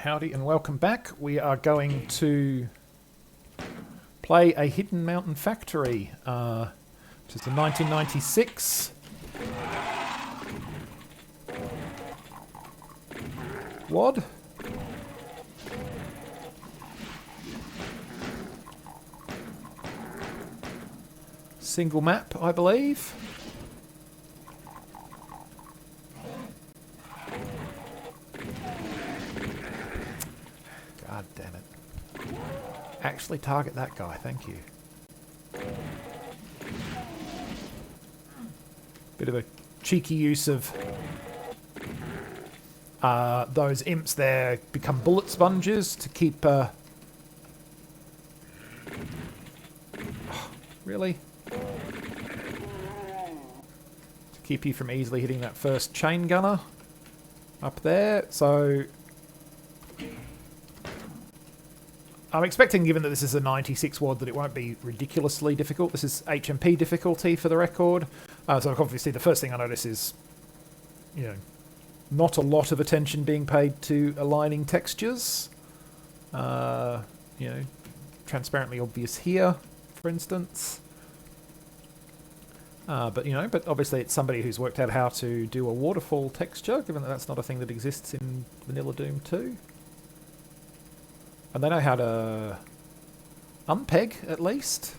Howdy and welcome back. We are going to play a Hidden Mountain Factory, which is the 1996 WAD. Single map, I believe. God damn it. Actually target that guy, thank you. Bit of a cheeky use of those imps there become bullet sponges to keep... really? To keep you from easily hitting that first chain gunner up there, so... I'm expecting, given that this is a 96 WAD, that it won't be ridiculously difficult. This is HMP difficulty for the record. So obviously the first thing I notice is, you know, not a lot of attention being paid to aligning textures. You know, transparently obvious here, for instance. But, you know, but obviously it's somebody who's worked out how to do a waterfall texture, given that that's not a thing that exists in Vanilla Doom 2. And they know how to unpeg, at least.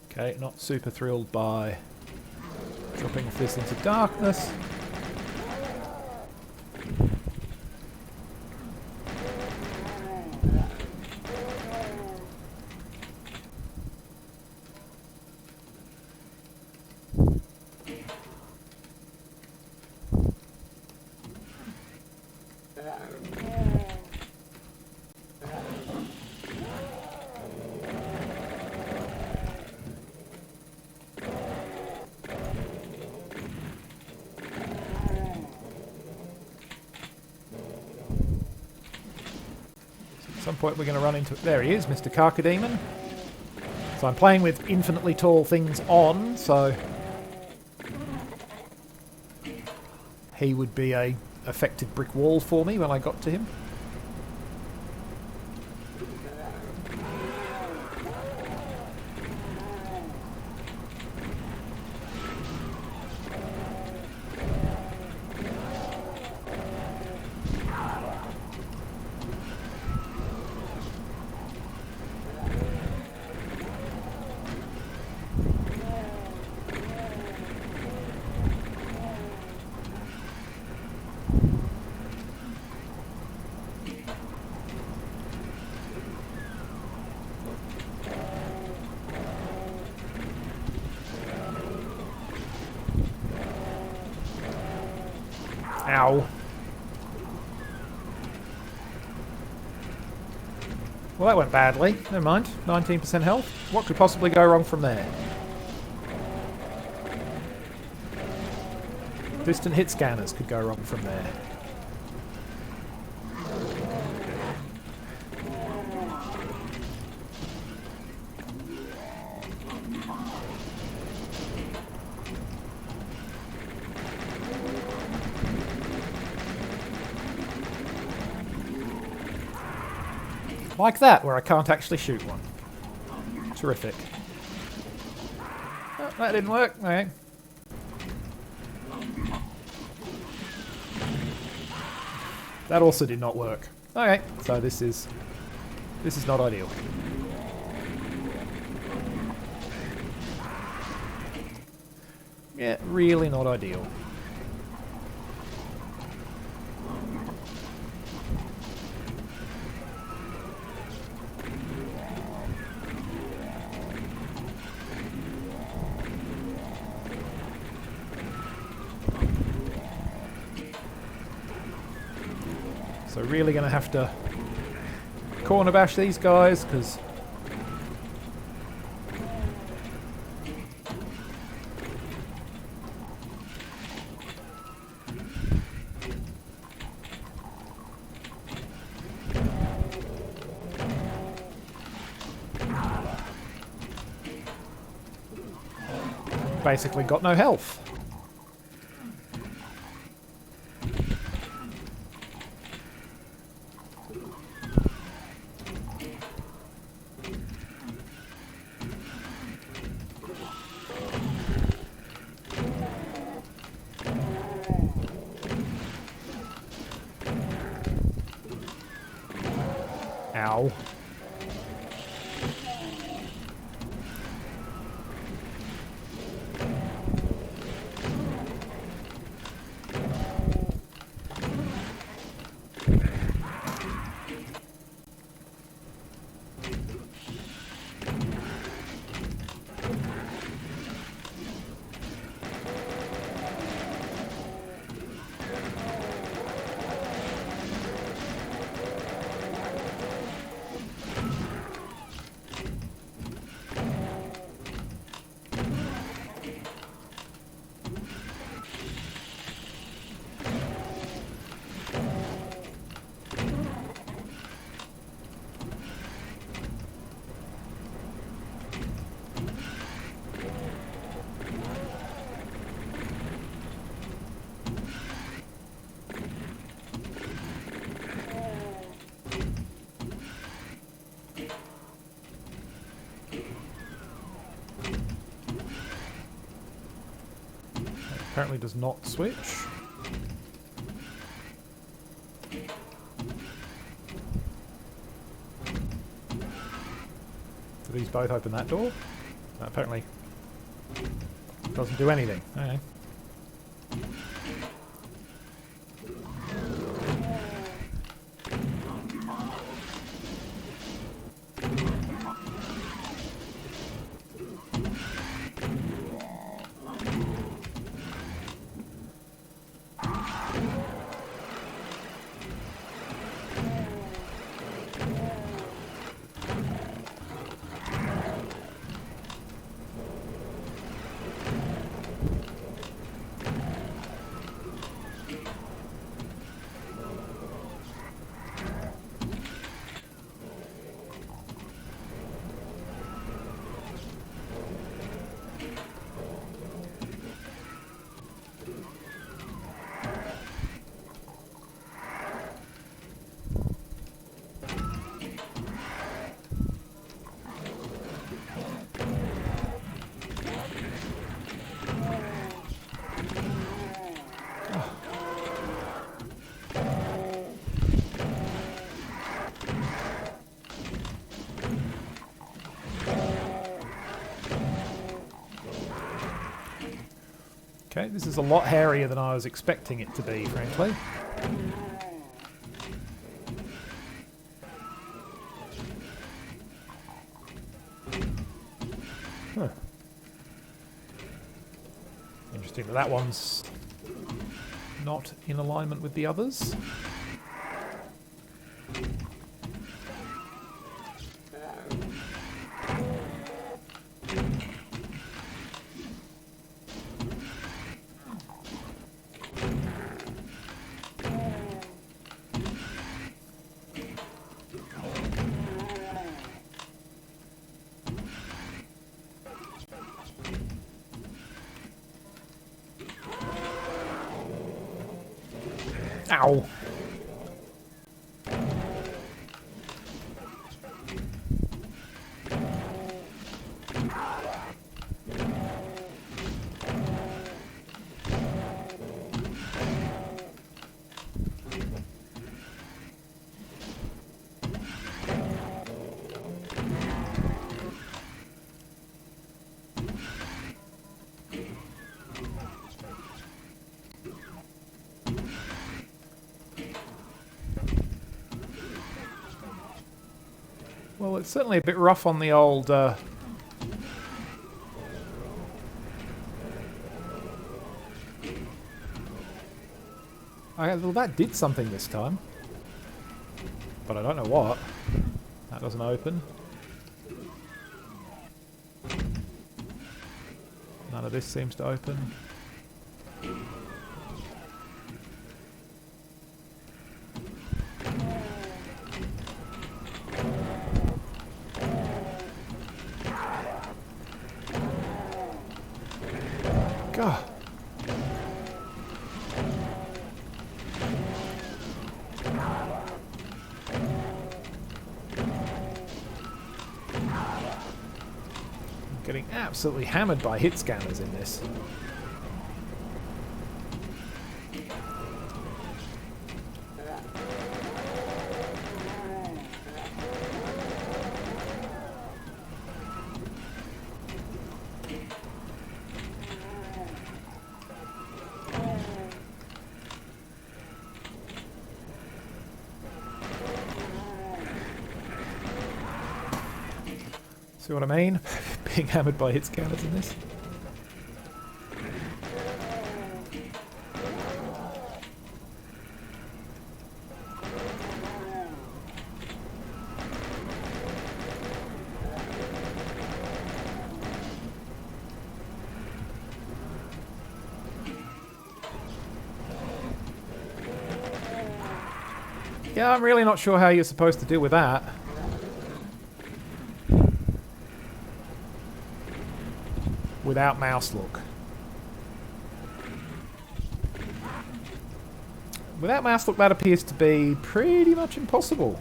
Okay, not super thrilled by dropping this into darkness. At some point we're going to run into... There he is, Mr. Carcademon. So I'm playing with infinitely tall things on, so... he would be a affected brick wall for me when I got to him. Ow. Well, that went badly. Never mind. 19% health. What could possibly go wrong from there? Distant hit scanners could go wrong from there. Like that, where I can't actually shoot one. Terrific. Oh, that didn't work. Okay. That also did not work. Okay, so this is not ideal. Yeah, really not ideal. So really going to have to corner bash these guys, because basically got no health. Ow. Apparently does not switch. Do these both open that door? No, apparently doesn't do anything. Okay. Okay, this is a lot hairier than I was expecting it to be, frankly. Huh. Interesting that that one's not in alignment with the others. Ow. Well, it's certainly a bit rough on the old... well, that did something this time. But I don't know what. That doesn't open. None of this seems to open. God. Getting absolutely hammered by hit scanners in this. See what I mean? Being hammered by hit scanners in this. Yeah, I'm really not sure how you're supposed to deal with that. Without mouse look. Without mouse look, that appears to be pretty much impossible.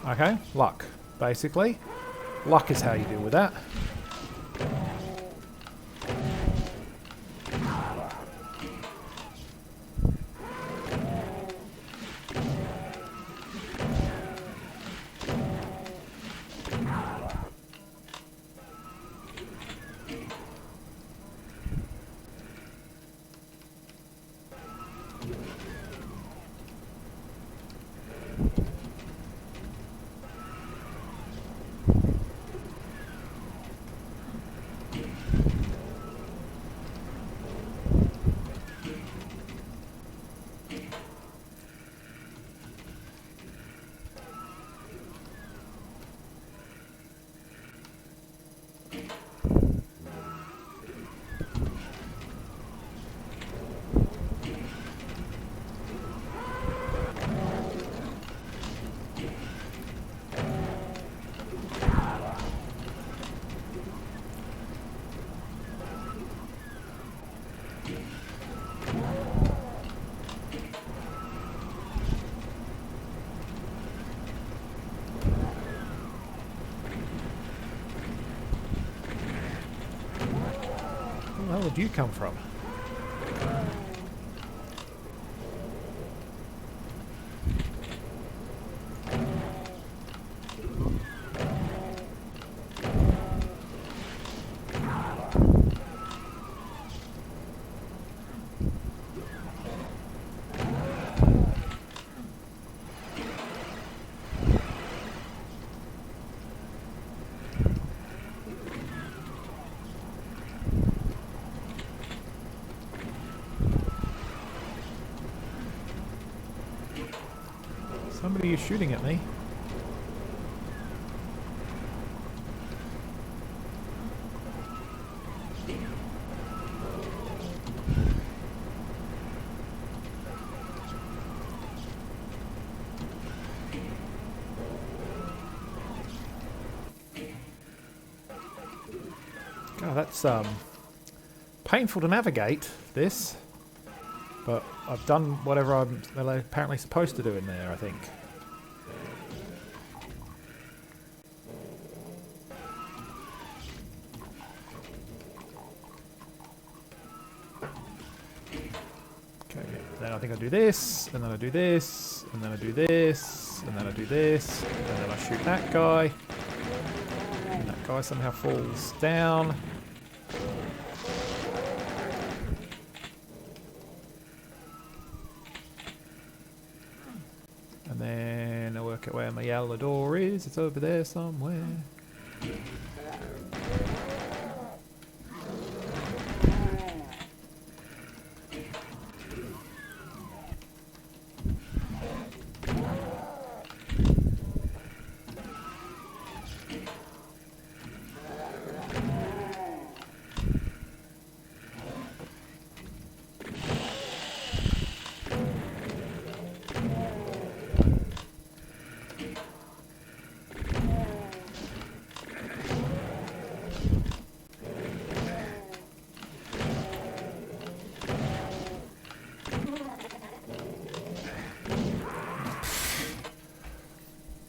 Okay, luck, basically. Luck is how you deal with that. Where did you come from? Somebody is shooting at me. God, that's painful to navigate this, but I've done whatever I'm apparently supposed to do in there, I think. Okay, then I think I do this, and then I do this, and then I do this, and then I do this, and then I shoot that guy. And that guy somehow falls down. And then I work out where my yellow door is. It's over there somewhere.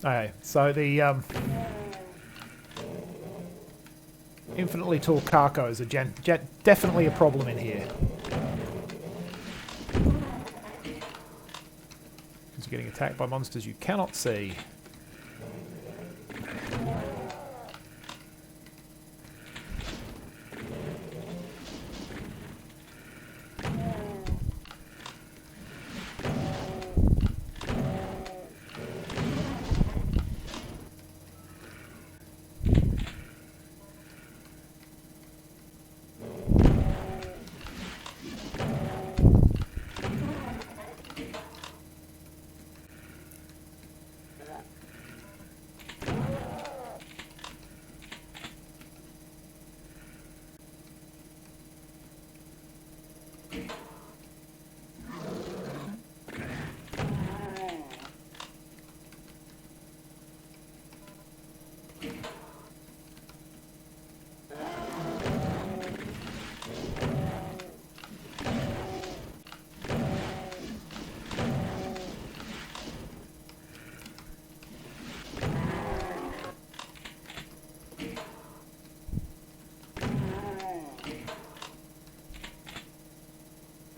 Okay, so the infinitely tall Carcos are definitely a problem in here. Because you're getting attacked by monsters you cannot see.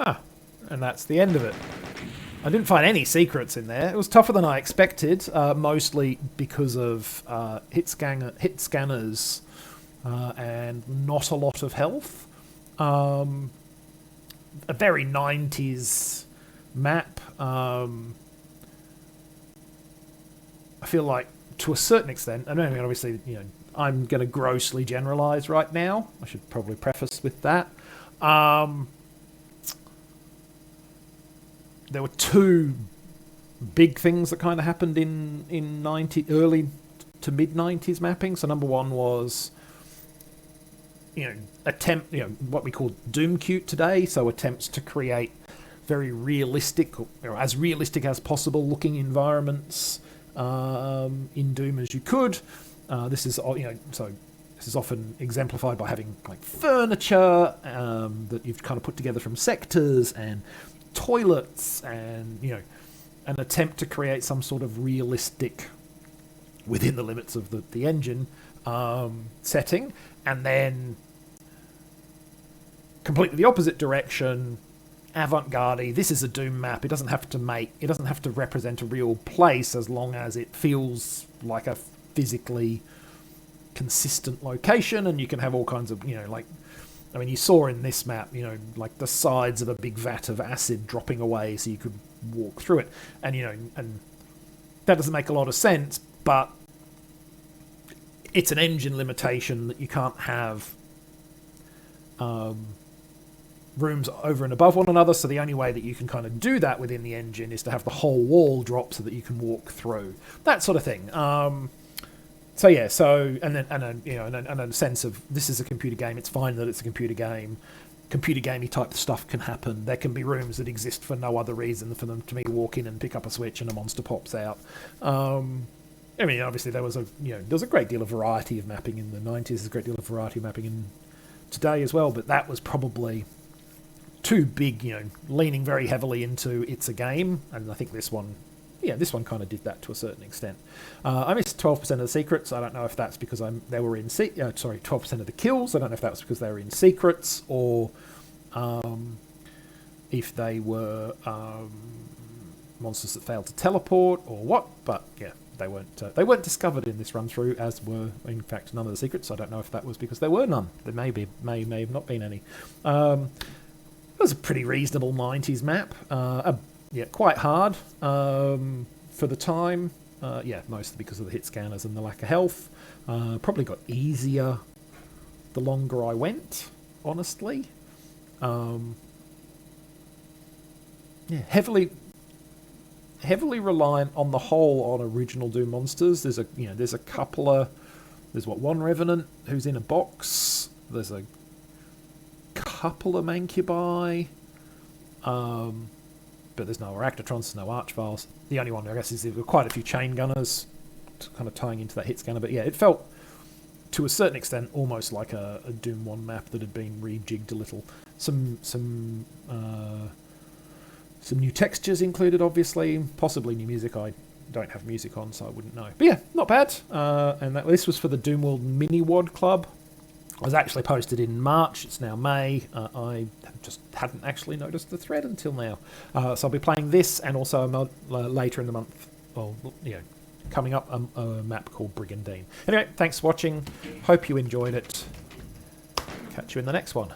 Ah, and that's the end of it. I didn't find any secrets in there. It was tougher than I expected, mostly because of hit scanners and not a lot of health. A very 90s map. I feel like, to a certain extent, I mean, obviously, you know, I'm going to grossly generalize right now. I should probably preface with that. There were two big things that kind of happened in early to mid 90s mapping. So number one was, you know, what we call Doom cute today. So attempts to create very realistic, or as realistic as possible looking environments in Doom as you could. This is, you know, so this is often exemplified by having like furniture that you've kind of put together from sectors and toilets, and, you know, an attempt to create some sort of realistic, within the limits of the engine, setting. And then completely the opposite direction, avant-garde. This is a Doom map. It doesn't have to represent a real place, as long as it feels like a physically consistent location, and you can have all kinds of, you know, like, I mean, you saw in this map, you know, like the sides of a big vat of acid dropping away so you could walk through it. And, you know, and that doesn't make a lot of sense, but it's an engine limitation that you can't have rooms over and above one another. So the only way that you can kind of do that within the engine is to have the whole wall drop so that you can walk through. That sort of thing. So yeah, so and a sense of, this is a computer game. It's fine that it's a computer game. Computer gamey type stuff can happen. There can be rooms that exist for no other reason for them to me to walk in and pick up a switch and a monster pops out. I mean, obviously there was a great deal of variety of mapping in the 90s. There's a great deal of variety of mapping in today as well. But that was probably too big. You know, leaning very heavily into it's a game, and I think this one. Yeah, this one kind of did that to a certain extent. I missed 12% of the secrets. I don't know if that's because they were in 12% of the kills. I don't know if that was because they were in secrets, or if they were monsters that failed to teleport, or what. But yeah, they weren't discovered in this run through, as were in fact none of the secrets. I don't know if that was because there were none. There may have not been any. It was a pretty reasonable 90s map. Yeah, quite hard for the time. Yeah, mostly because of the hit scanners and the lack of health. Probably got easier the longer I went, honestly. Yeah, heavily reliant on the whole on original Doom monsters. There's one Revenant who's in a box. There's a couple of Mancubi. But there's no Arachnotrons, no Archviles. The only one, I guess, is there were quite a few Chain Gunners kind of tying into that hit scanner. But yeah, it felt, to a certain extent, almost like a Doom 1 map that had been rejigged a little. Some new textures included, obviously. Possibly new music. I don't have music on, so I wouldn't know. But yeah, not bad. And this was for the Doomworld MiniWAD Club. It was actually posted in March. It's now May. I just hadn't actually noticed the thread until now. So I'll be playing this and also later in the month, well, coming up, a map called Brigandine. Anyway, thanks for watching. Hope you enjoyed it. Catch you in the next one.